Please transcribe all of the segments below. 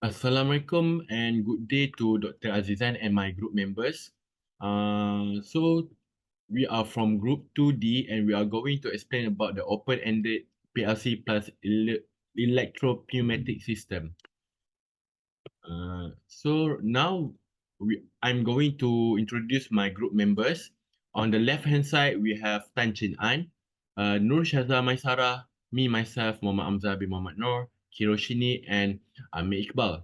Assalamualaikum and good day to Dr. Azizan and my group members. So we are from group 2D and we are going to explain about the open-ended PLC plus electropneumatic system. So now I'm going to introduce my group members. On the left-hand side, we have Tan Chin An, Nur Shazza Maisara, me, myself, Muhammad Hamzah bin Muhammad Noor, Kiroshini, and Amir Iqbal.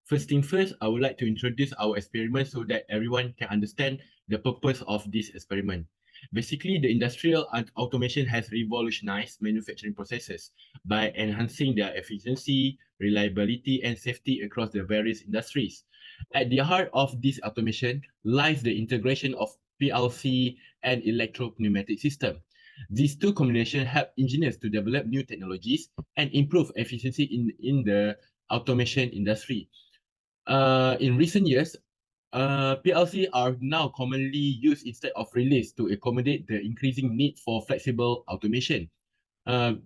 First thing first, I would like to introduce our experiment so that everyone can understand the purpose of this experiment. Basically, the industrial automation has revolutionized manufacturing processes by enhancing their efficiency, reliability, and safety across the various industries. At the heart of this automation lies the integration of PLC and electropneumatic system. These two combinations help engineers to develop new technologies and improve efficiency in the automation industry. In recent years, PLC are now commonly used instead of relays to accommodate the increasing need for flexible automation.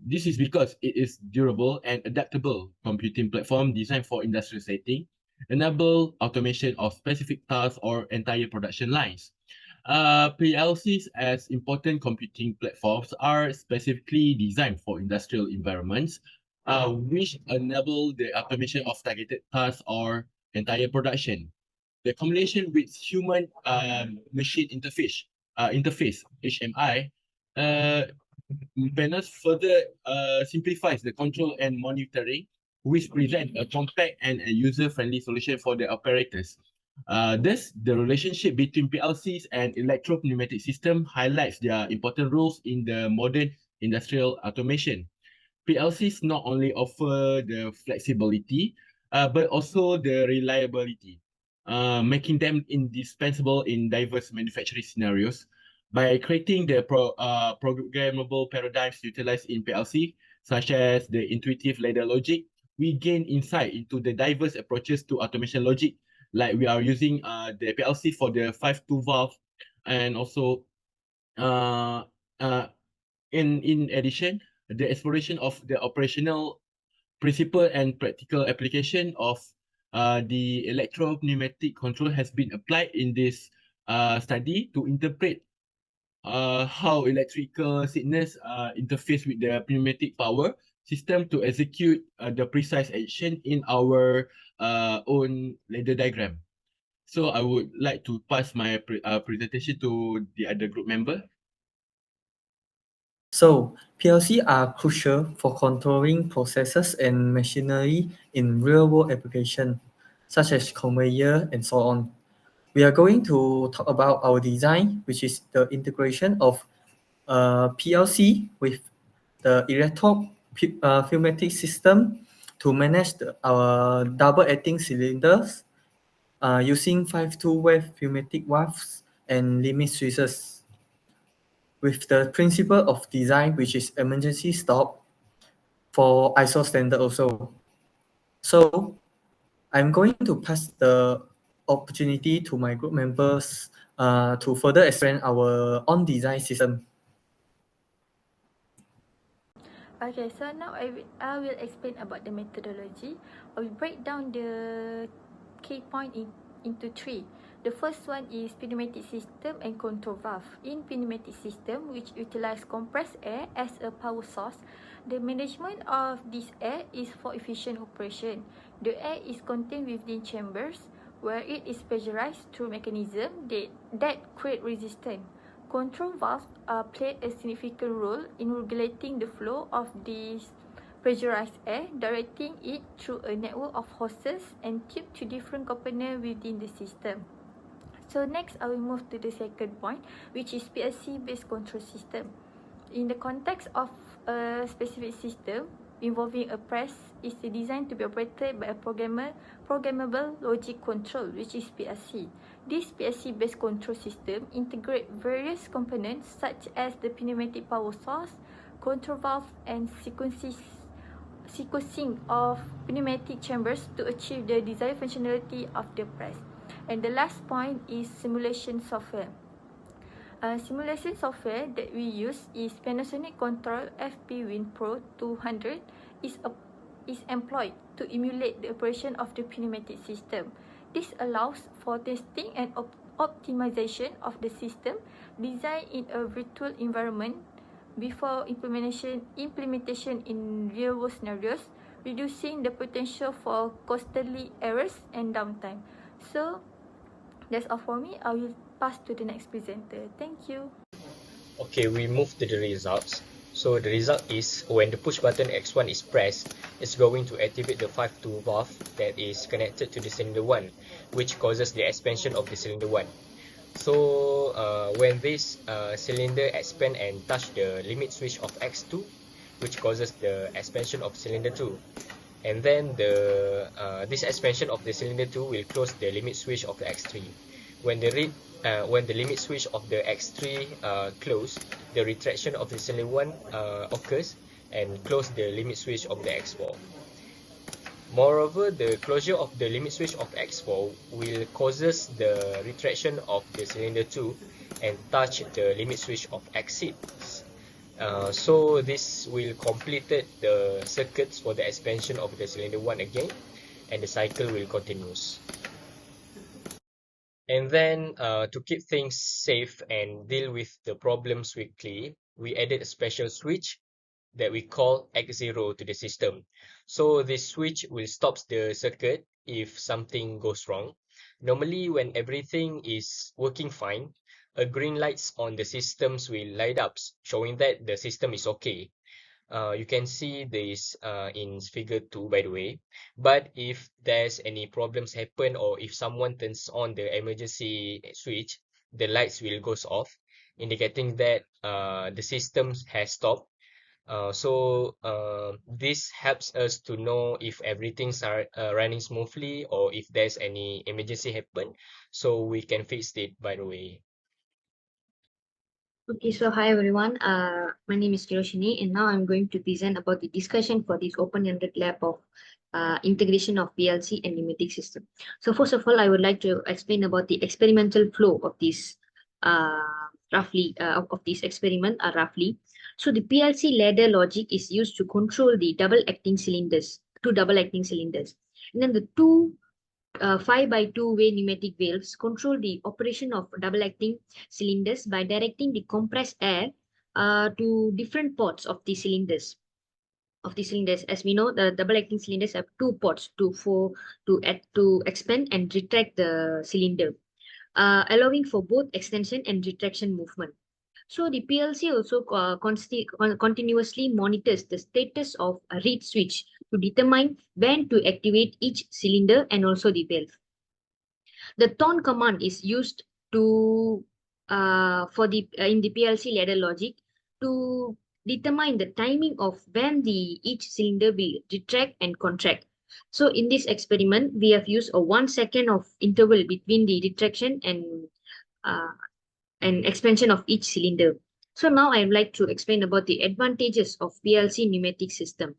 This is because it is durable and adaptable computing platform designed for industrial setting, enable automation of specific tasks or entire production lines. PLCs as important computing platforms are specifically designed for industrial environments, which enable the automation of targeted tasks or entire production. The combination with human machine interface (HMI) uh, panels further simplifies the control and monitoring, which present a compact and a user-friendly solution for the operators. Thus, the relationship between PLCs and electro-pneumatic system highlights their important roles in the modern industrial automation. PLCs not only offer the flexibility, but also the reliability, making them indispensable in diverse manufacturing scenarios. By creating the programmable paradigms utilized in PLC, such as the intuitive ladder logic, we gain insight into the diverse approaches to automation logic, like we are using the PLC for the 5-2 valve, and also uh, uh, in addition, the exploration of the operational principle and practical application of the electro-pneumatic control has been applied in this study to interpret how electrical signals interface with the pneumatic power system to execute the precise action in our own ladder diagram. So I would like to pass my presentation to the other group member. So, PLC are crucial for controlling processes and machinery in real-world applications, such as conveyor and so on. We are going to talk about our design, which is the integration of PLC with the electropneumatic system to manage our double-acting cylinders using 5-2-wave pneumatic valves and limit switches. With the principle of design, which is emergency stop for ISO standard also. So I'm going to pass the opportunity to my group members to further explain our own design system. Okay, so now I will explain about the methodology. I will break down the key point into three. The first one is pneumatic system and control valve. In pneumatic system, which utilize compressed air as a power source, the management of this air is for efficient operation. The air is contained within chambers where it is pressurized through mechanism that create resistance. Control valves play a significant role in regulating the flow of this pressurized air, directing it through a network of hoses and tubes to different components within the system. So next, I will move to the second point, which is PLC-based control system. In the context of a specific system involving a press, is designed to be operated by a programmable logic control, which is PLC. This PLC-based control system integrates various components such as the pneumatic power source, control valve, and sequencing of pneumatic chambers to achieve the desired functionality of the press. And the last point is simulation software. Simulation software that we use is Panasonic Control FP Win Pro 200 is is employed to emulate the operation of the pneumatic system. This allows for testing and optimization of the system designed in a virtual environment before implementation in real-world scenarios, reducing the potential for costly errors and downtime. So that's all for me. I will pass to the next presenter. Thank you. Okay, we move to the results. So the result is when the push button X1 is pressed, it's going to activate the 5-2 valve that is connected to the cylinder 1, which causes the expansion of the cylinder 1. So when this cylinder expand and touch the limit switch of X2, which causes the expansion of cylinder 2. And then this expansion of the cylinder 2 will close the limit switch of the X3. When the limit switch of the X3 close, the retraction of the cylinder 1 occurs and close the limit switch of the X4. Moreover, the closure of the limit switch of X4 will causes the retraction of the cylinder 2 and touch the limit switch of X6. So this will complete the circuits for the expansion of the cylinder 1 again, and the cycle will continues. And then to keep things safe and deal with the problems quickly, we added a special switch that we call X0 to the system. So this switch will stop the circuit if something goes wrong. Normally when everything is working fine, a green lights on the systems will light up, showing that the system is okay. You can see this in figure 2, by the way. But if there's any problems happen, or if someone turns on the emergency switch, the lights will goes off, indicating that the system has stopped. This helps us to know if everything's running smoothly, or if there's any emergency happen, so we can fix it by the way. Okay, so hi everyone. My name is Kiroshini, and now I'm going to present about the discussion for this open-ended lab of integration of PLC and pneumatic system. So first of all, I would like to explain about the experimental flow of this of this experiment roughly. So the PLC ladder logic is used to control the double-acting cylinders, two double-acting cylinders, and then the two 5x2-way pneumatic valves control the operation of double-acting cylinders by directing the compressed air to different ports of the cylinders. As we know, the double-acting cylinders have two ports to expand and retract the cylinder, allowing for both extension and retraction movement. So the PLC also continuously monitors the status of a reed switch to determine when to activate each cylinder and also the valve. The tone command is used to in the PLC ladder logic to determine the timing of when each cylinder will retract and contract. So in this experiment, we have used a 1 second of interval between the retraction and expansion of each cylinder. So now I would like to explain about the advantages of PLC pneumatic system.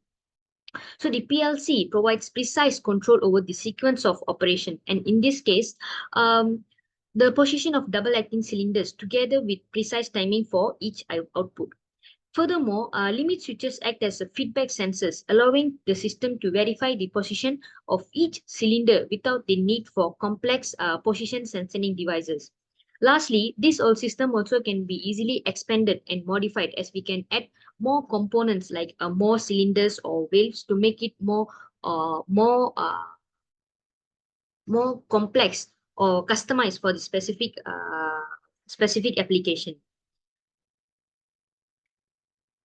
So the PLC provides precise control over the sequence of operation, and in this case, the position of double-acting cylinders together with precise timing for each output. Furthermore, limit switches act as feedback sensors, allowing the system to verify the position of each cylinder without the need for complex position sensing devices. Lastly, this whole system also can be easily expanded and modified, as we can add more components like more cylinders or valves to make it more complex or customized for the specific application.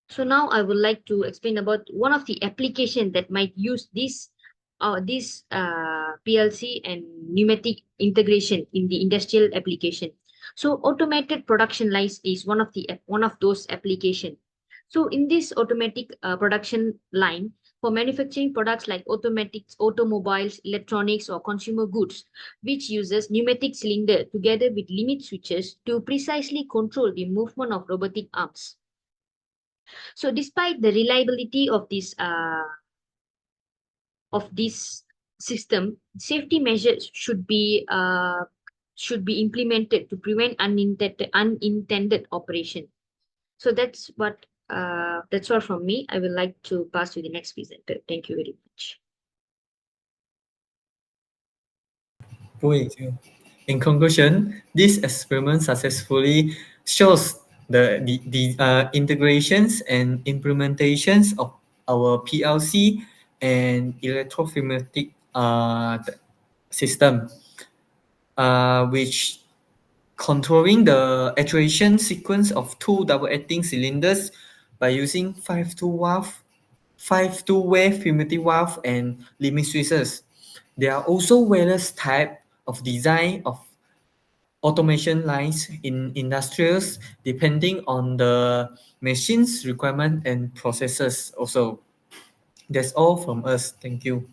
So now I would like to explain about one of the applications that might use this PLC and pneumatic integration in the industrial application. So automated production lines is one of those applications. So in this automatic production line for manufacturing products like automatics, automobiles, electronics, or consumer goods, which uses pneumatic cylinder together with limit switches to precisely control the movement of robotic arms. So despite the reliability of this system, safety measures should be implemented to prevent unintended operation. So that's what That's all from me. I would like to pass to the next presenter. Thank you very much. In conclusion, this experiment successfully shows the integrations and implementations of our PLC and electropneumatic system, which controlling the actuation sequence of two double-acting cylinders by using 5 two-way pneumatic valve and limit switches. There are also various types of design of automation lines in industrials depending on the machine's requirement and processes also. That's all from us. Thank you.